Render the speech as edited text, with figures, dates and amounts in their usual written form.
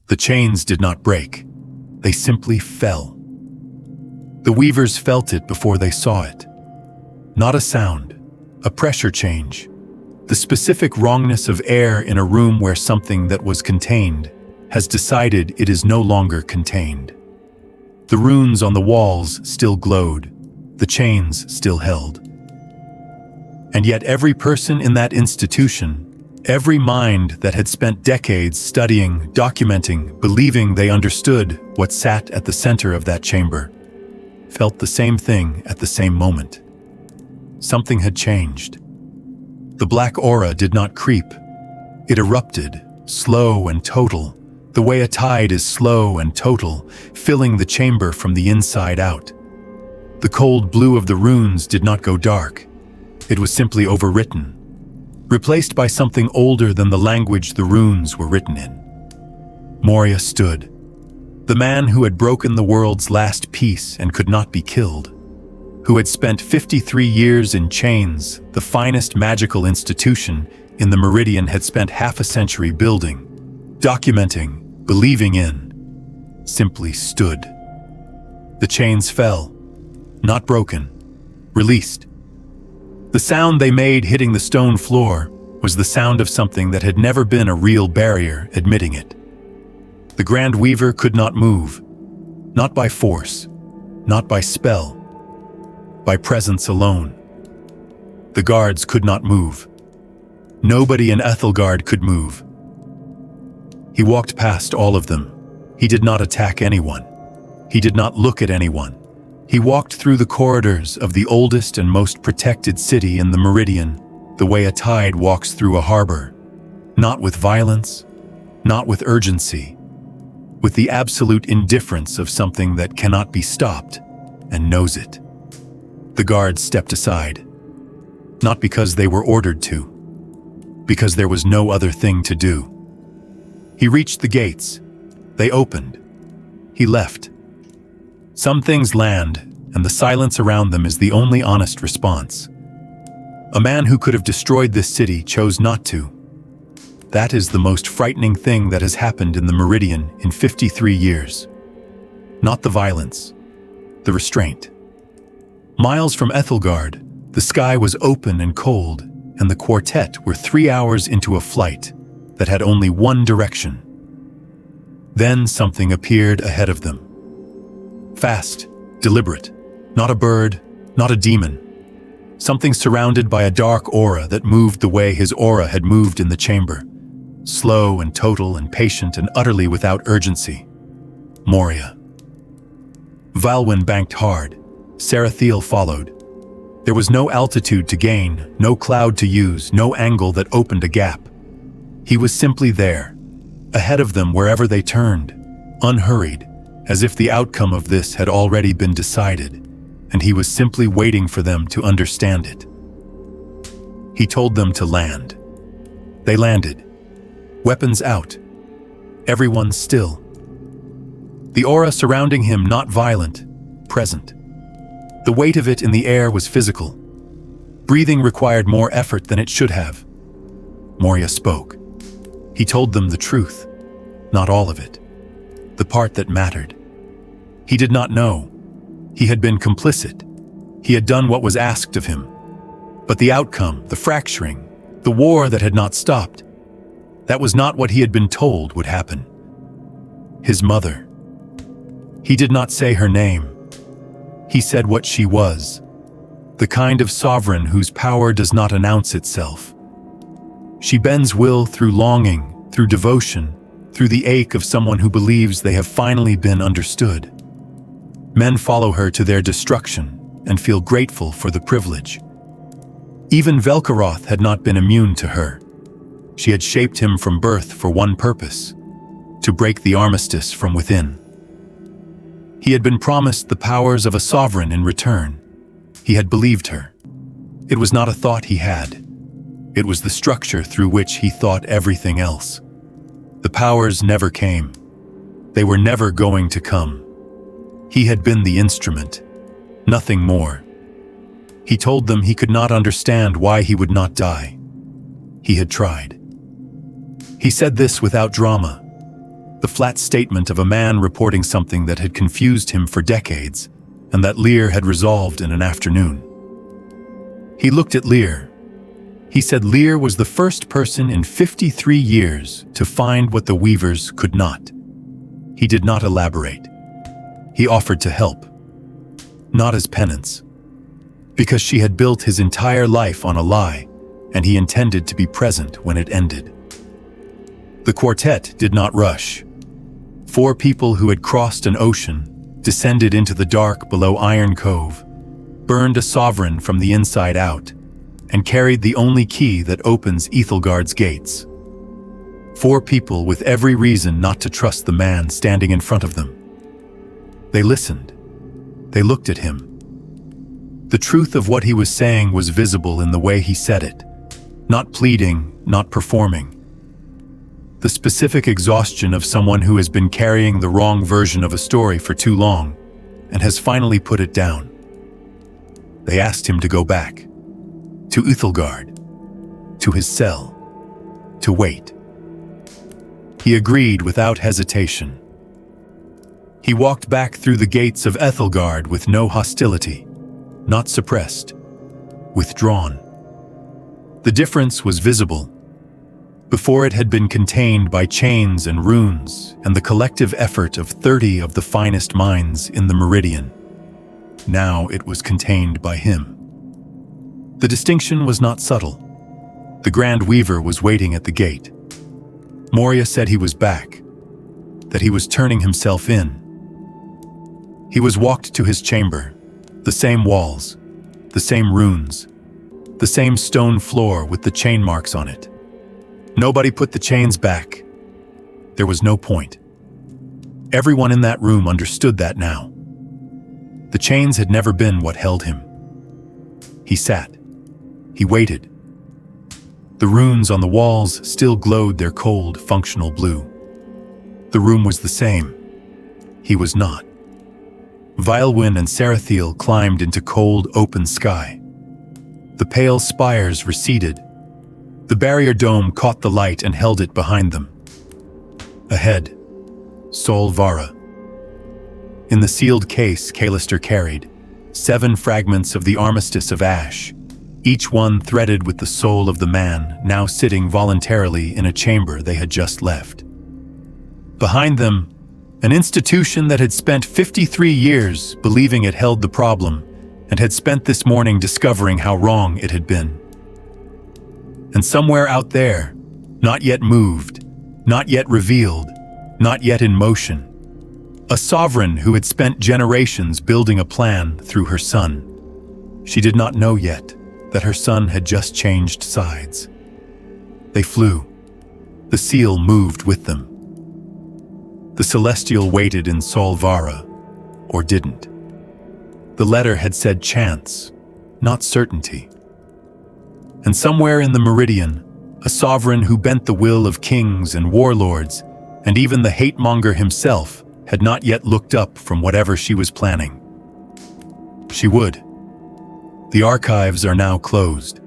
The chains did not break. They simply fell. The weavers felt it before they saw it. Not a sound, a pressure change, the specific wrongness of air in a room where something that was contained has decided it is no longer contained. The runes on the walls still glowed, the chains still held. And yet every person in that institution, every mind that had spent decades studying, documenting, believing they understood what sat at the center of that chamber, felt the same thing at the same moment. Something had changed. The black aura did not creep. It erupted, slow and total, the way a tide is slow and total, filling the chamber from the inside out. The cold blue of the runes did not go dark. It was simply overwritten, replaced by something older than the language the runes were written in. Moria stood. The man who had broken the world's last peace and could not be killed, who had spent 53 years in chains, the finest magical institution in the Meridian had spent half a century building, documenting, believing in, simply stood. The chains fell, not broken, released. The sound they made hitting the stone floor was the sound of something that had never been a real barrier admitting it. The Grand Weaver could not move, not by force, not by spell, by presence alone. The guards could not move. Nobody in Aethelgard could move. He walked past all of them. He did not attack anyone. He did not look at anyone. He walked through the corridors of the oldest and most protected city in the Meridian, the way a tide walks through a harbor, not with violence, not with urgency, with the absolute indifference of something that cannot be stopped and knows it. The guards stepped aside, not because they were ordered to, because there was no other thing to do. He reached the gates. They opened. He left. Some things land, and the silence around them is the only honest response. A man who could have destroyed this city chose not to. That is the most frightening thing that has happened in the Meridian in 53 years. Not the violence, the restraint. Miles from Aethelgard, the sky was open and cold, and the quartet were 3 hours into a flight that had only one direction. Then something appeared ahead of them. Fast, deliberate, not a bird, not a demon. Something surrounded by a dark aura that moved the way his aura had moved in the chamber. Slow and total and patient and utterly without urgency. Moria. Valwyn banked hard. Sarathiel followed. There was no altitude to gain, no cloud to use, no angle that opened a gap. He was simply there, ahead of them wherever they turned, unhurried, as if the outcome of this had already been decided, and he was simply waiting for them to understand it. He told them to land. They landed. Weapons out. Everyone still. The aura surrounding him not violent, present. The weight of it in the air was physical. Breathing required more effort than it should have. Moria spoke. He told them the truth, not all of it. The part that mattered. He did not know. He had been complicit. He had done what was asked of him. But the outcome, the fracturing, the war that had not stopped, that was not what he had been told would happen. His mother. He did not say her name. He said what she was, the kind of sovereign whose power does not announce itself. She bends will through longing, through devotion, through the ache of someone who believes they have finally been understood. Men follow her to their destruction and feel grateful for the privilege. Even Velkaroth had not been immune to her. She had shaped him from birth for one purpose, to break the Armistice from within. He had been promised the powers of a sovereign in return. He had believed her. It was not a thought he had. It was the structure through which he thought everything else. The powers never came. They were never going to come. He had been the instrument, nothing more. He told them he could not understand why he would not die. He had tried. He said this without drama. The flat statement of a man reporting something that had confused him for decades, and that Lear had resolved in an afternoon. He looked at Lear. He said Lear was the first person in 53 years to find what the Weavers could not. He did not elaborate. He offered to help. Not as penance. Because she had built his entire life on a lie, and he intended to be present when it ended. The quartet did not rush. 4 people who had crossed an ocean, descended into the dark below Iron Cove, burned a sovereign from the inside out, and carried the only key that opens Aethelgard's gates. 4 people with every reason not to trust the man standing in front of them. They listened. They looked at him. The truth of what he was saying was visible in the way he said it, not pleading, not performing. The specific exhaustion of someone who has been carrying the wrong version of a story for too long and has finally put it down. They asked him to go back, to Aethelgard, to his cell, to wait. He agreed without hesitation. He walked back through the gates of Aethelgard with no hostility, not suppressed, withdrawn. The difference was visible. Before it had been contained by chains and runes and the collective effort of 30 of the finest minds in the Meridian. Now it was contained by him. The distinction was not subtle. The Grand Weaver was waiting at the gate. Moria said he was back, that he was turning himself in. He was walked to his chamber, the same walls, the same runes, the same stone floor with the chain marks on it. Nobody put the chains back. There was no point. Everyone in that room understood that now. The chains had never been what held him. He sat. He waited. The runes on the walls still glowed their cold, functional blue. The room was the same. He was not. Violwyn and Sarathiel climbed into cold, open sky. The pale spires receded. The barrier dome caught the light and held it behind them. Ahead, Sol Vara. In the sealed case Calister carried, 7 fragments of the Armistice of ash, each one threaded with the soul of the man now sitting voluntarily in a chamber they had just left. Behind them, an institution that had spent 53 years believing it held the problem and had spent this morning discovering how wrong it had been. And somewhere out there, not yet moved, not yet revealed, not yet in motion, a sovereign who had spent generations building a plan through her son. She did not know yet that her son had just changed sides. They flew. The seal moved with them. The Celestial waited in Sol Vara, or didn't. The letter had said chance, not certainty. And somewhere in the Meridian, a sovereign who bent the will of kings and warlords, and even the hate-monger himself, had not yet looked up from whatever she was planning. She would. The archives are now closed.